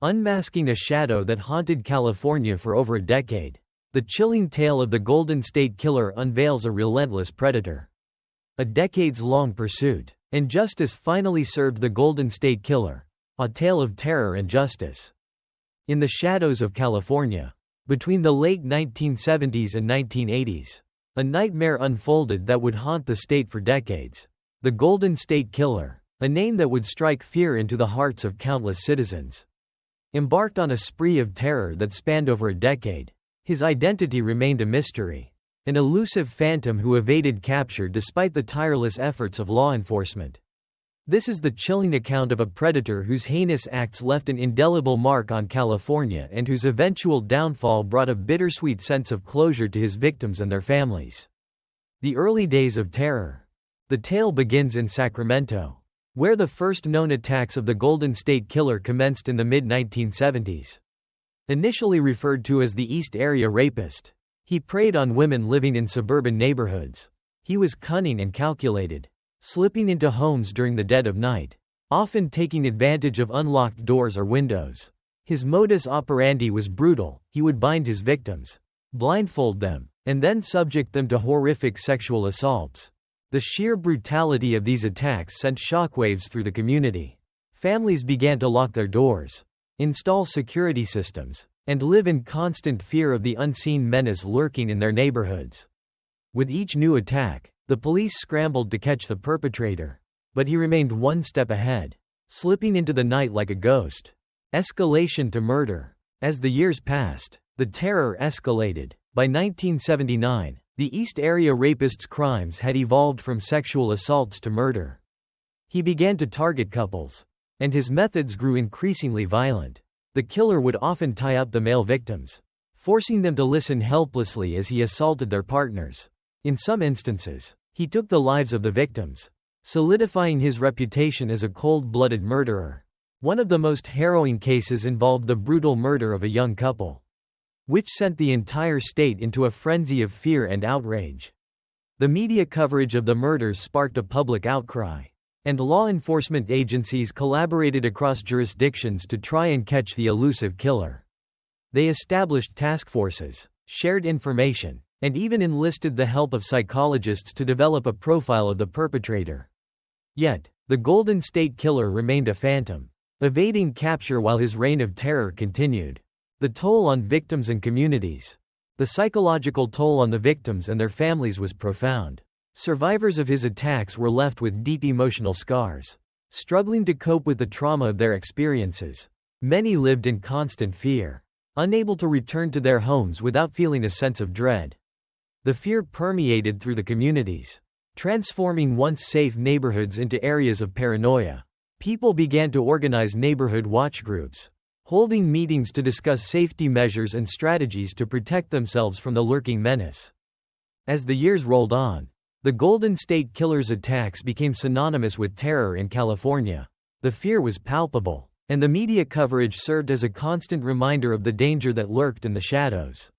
unmasking a shadow that haunted California for over a decade. The chilling tale of the Golden State Killer unveils a relentless predator. A decades-long pursuit, and justice finally served the Golden State Killer. A tale of terror and justice. In the shadows of California, between the late 1970s and 1980s, a nightmare unfolded that would haunt the state for decades. The Golden State Killer, a name that would strike fear into the hearts of countless citizens. Embarked on a spree of terror that spanned over a decade, his identity remained a mystery, an elusive phantom who evaded capture despite the tireless efforts of law enforcement. This is the chilling account of a predator whose heinous acts left an indelible mark on California and whose eventual downfall brought a bittersweet sense of closure to his victims and their families. The early days of terror. The tale begins in Sacramento, where the first known attacks of the Golden State Killer commenced in the mid-1970s. Initially referred to as the East Area Rapist, he preyed on women living in suburban neighborhoods. He was cunning and calculated, slipping into homes during the dead of night, often taking advantage of unlocked doors or windows. His modus operandi was brutal. He would bind his victims, blindfold them, and then subject them to horrific sexual assaults. The sheer brutality of these attacks sent shockwaves through the community. Families began to lock their doors, install security systems, and live in constant fear of the unseen menace lurking in their neighborhoods. With each new attack, the police scrambled to catch the perpetrator, but he remained one step ahead, slipping into the night like a ghost. Escalation to murder. As the years passed, the terror escalated. By 1979, the East Area Rapist's crimes had evolved from sexual assaults to murder. He began to target couples, and his methods grew increasingly violent. The killer would often tie up the male victims, forcing them to listen helplessly as he assaulted their partners. In some instances, he took the lives of the victims, solidifying his reputation as a cold-blooded murderer. One of the most harrowing cases involved the brutal murder of a young couple, which sent the entire state into a frenzy of fear and outrage. The media coverage of the murders sparked a public outcry, and law enforcement agencies collaborated across jurisdictions to try and catch the elusive killer. They established task forces, shared information, and even enlisted the help of psychologists to develop a profile of the perpetrator. Yet, the Golden State Killer remained a phantom, evading capture while his reign of terror continued. The toll on victims and communities. The psychological toll on the victims and their families was profound. Survivors of his attacks were left with deep emotional scars, struggling to cope with the trauma of their experiences. Many lived in constant fear, unable to return to their homes without feeling a sense of dread. The fear permeated through the communities, transforming once safe neighborhoods into areas of paranoia. People began to organize neighborhood watch groups, holding meetings to discuss safety measures and strategies to protect themselves from the lurking menace. As the years rolled on, the Golden State Killer's attacks became synonymous with terror in California. The fear was palpable, and the media coverage served as a constant reminder of the danger that lurked in the shadows.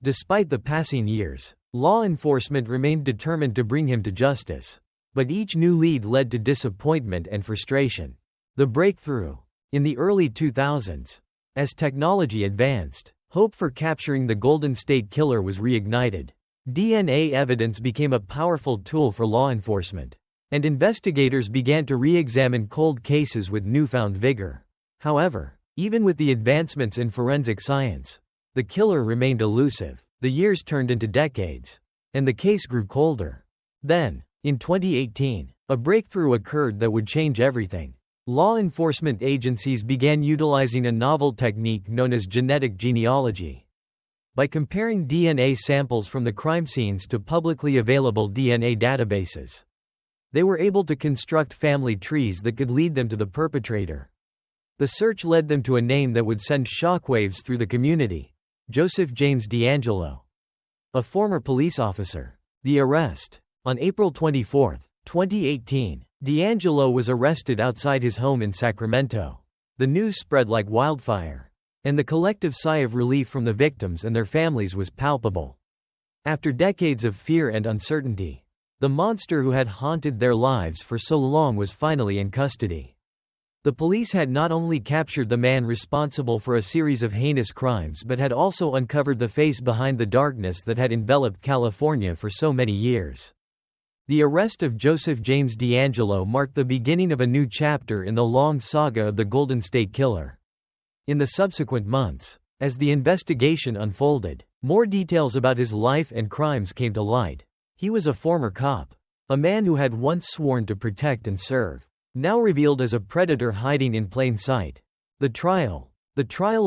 Despite the passing years, law enforcement remained determined to bring him to justice. But each new lead led to disappointment and frustration. The breakthrough. In the early 2000s, as technology advanced, hope for capturing the Golden State Killer was reignited. DNA evidence became a powerful tool for law enforcement, and investigators began to re-examine cold cases with newfound vigor. However, even with the advancements in forensic science, the killer remained elusive. The years turned into decades, and the case grew colder. Then, in 2018, a breakthrough occurred that would change everything. Law enforcement agencies began utilizing a novel technique known as genetic genealogy. By comparing DNA samples from the crime scenes to publicly available DNA databases, they were able to construct family trees that could lead them to the perpetrator. The search led them to a name that would send shockwaves through the community: Joseph James DeAngelo, a former police officer. The arrest. On April 24, 2018, DeAngelo was arrested outside his home in Sacramento. The news spread like wildfire, and the collective sigh of relief from the victims and their families was palpable. After decades of fear and uncertainty, the monster who had haunted their lives for so long was finally in custody. The police had not only captured the man responsible for a series of heinous crimes but had also uncovered the face behind the darkness that had enveloped California for so many years. The arrest of Joseph James DeAngelo marked the beginning of a new chapter in the long saga of the Golden State Killer. In the subsequent months, as the investigation unfolded, more details about his life and crimes came to light. He was a former cop, a man who had once sworn to protect and serve, now revealed as a predator hiding in plain sight. The trial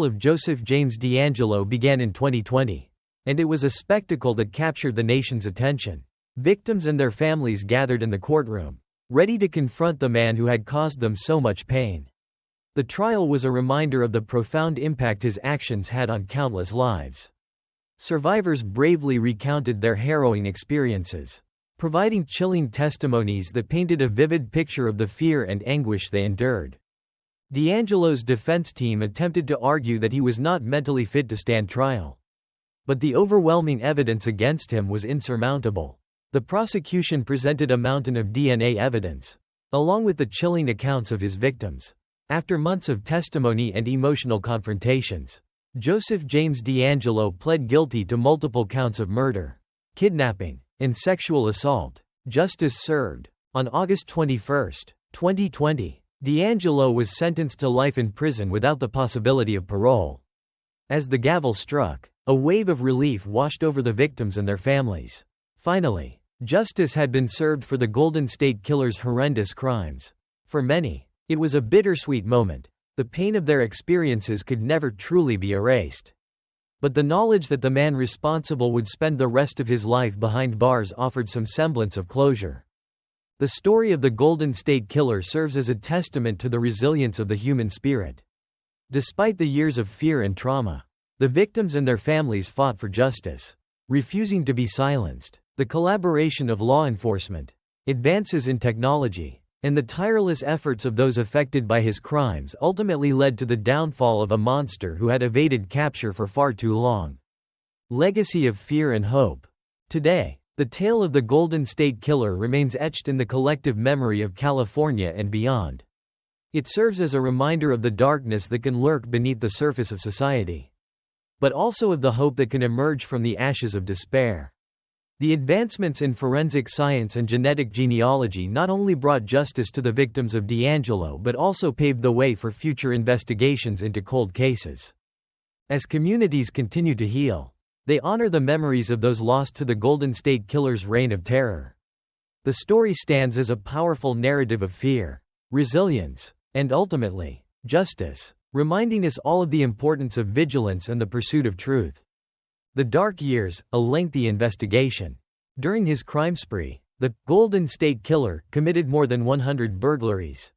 of Joseph James DeAngelo began in 2020, and it was a spectacle that captured the nation's attention. Victims and their families gathered in the courtroom, ready to confront the man who had caused them so much pain. The trial was a reminder of the profound impact his actions had on countless lives. Survivors bravely recounted their harrowing experiences, providing chilling testimonies that painted a vivid picture of the fear and anguish they endured. DeAngelo's defense team attempted to argue that he was not mentally fit to stand trial. But the overwhelming evidence against him was insurmountable. The prosecution presented a mountain of DNA evidence, along with the chilling accounts of his victims. After months of testimony and emotional confrontations, Joseph James DeAngelo pled guilty to multiple counts of murder, kidnapping, and sexual assault. Justice served. On August 21, 2020, DeAngelo was sentenced to life in prison without the possibility of parole. As the gavel struck, a wave of relief washed over the victims and their families. Finally, justice had been served for the Golden State Killer's horrendous crimes. For many, it was a bittersweet moment. The pain of their experiences could never truly be erased. But the knowledge that the man responsible would spend the rest of his life behind bars offered some semblance of closure. The story of the Golden State Killer serves as a testament to the resilience of the human spirit. Despite the years of fear and trauma, the victims and their families fought for justice, refusing to be silenced. The collaboration of law enforcement, advances in technology, and the tireless efforts of those affected by his crimes ultimately led to the downfall of a monster who had evaded capture for far too long. Legacy of fear and hope. Today, the tale of the Golden State Killer remains etched in the collective memory of California and beyond. It serves as a reminder of the darkness that can lurk beneath the surface of society, but also of the hope that can emerge from the ashes of despair. The advancements in forensic science and genetic genealogy not only brought justice to the victims of DeAngelo but also paved the way for future investigations into cold cases. As communities continue to heal, they honor the memories of those lost to the Golden State Killer's reign of terror. The story stands as a powerful narrative of fear, resilience, and ultimately, justice, reminding us all of the importance of vigilance and the pursuit of truth. The Dark Years, a lengthy investigation. During his crime spree, the Golden State Killer committed more than 100 burglaries,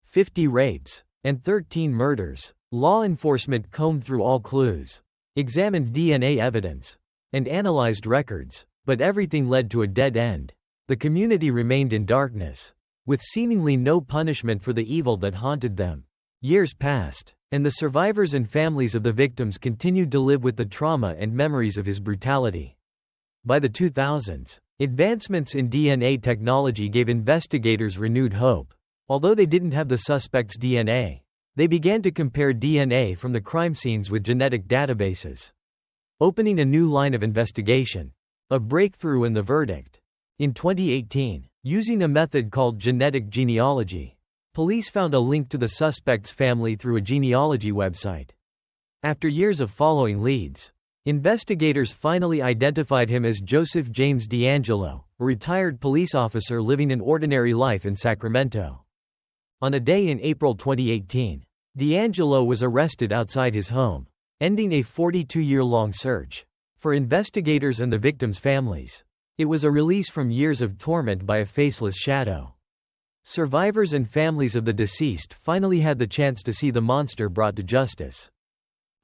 50 rapes, and 13 murders. Law enforcement combed through all clues, examined DNA evidence, and analyzed records, but everything led to a dead end. The community remained in darkness, with seemingly no punishment for the evil that haunted them. Years passed, and the survivors and families of the victims continued to live with the trauma and memories of his brutality. By the 2000s, advancements in DNA technology gave investigators renewed hope. Although they didn't have the suspect's DNA, they began to compare DNA from the crime scenes with genetic databases, opening a new line of investigation. A breakthrough in the verdict. In 2018, using a method called genetic genealogy, police found a link to the suspect's family through a genealogy website. After years of following leads, investigators finally identified him as Joseph James DeAngelo, a retired police officer living an ordinary life in Sacramento. On a day in April 2018, DeAngelo was arrested outside his home, ending a 42-year-long search. For investigators and the victims' families, it was a release from years of torment by a faceless shadow. Survivors and families of the deceased finally had the chance to see the monster brought to justice.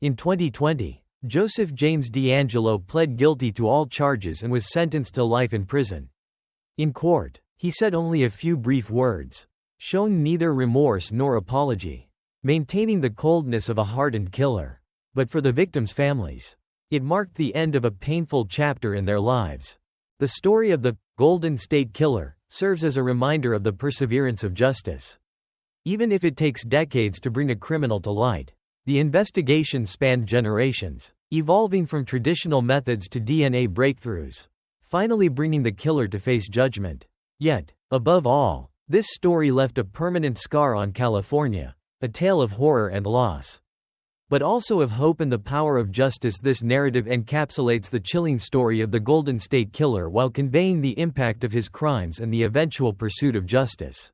In 2020, Joseph James DeAngelo pled guilty to all charges and was sentenced to life in prison. In court, he said only a few brief words, showing neither remorse nor apology, maintaining the coldness of a hardened killer. But for the victims' families, it marked the end of a painful chapter in their lives. The story of the Golden State Killer serves as a reminder of the perseverance of justice. Even if it takes decades to bring a criminal to light. The investigation spanned generations, evolving from traditional methods to DNA breakthroughs, finally bringing the killer to face judgment. Yet, above all, this story left a permanent scar on California, a tale of horror and loss, but also of hope and the power of justice. This narrative encapsulates the chilling story of the Golden State Killer while conveying the impact of his crimes and the eventual pursuit of justice.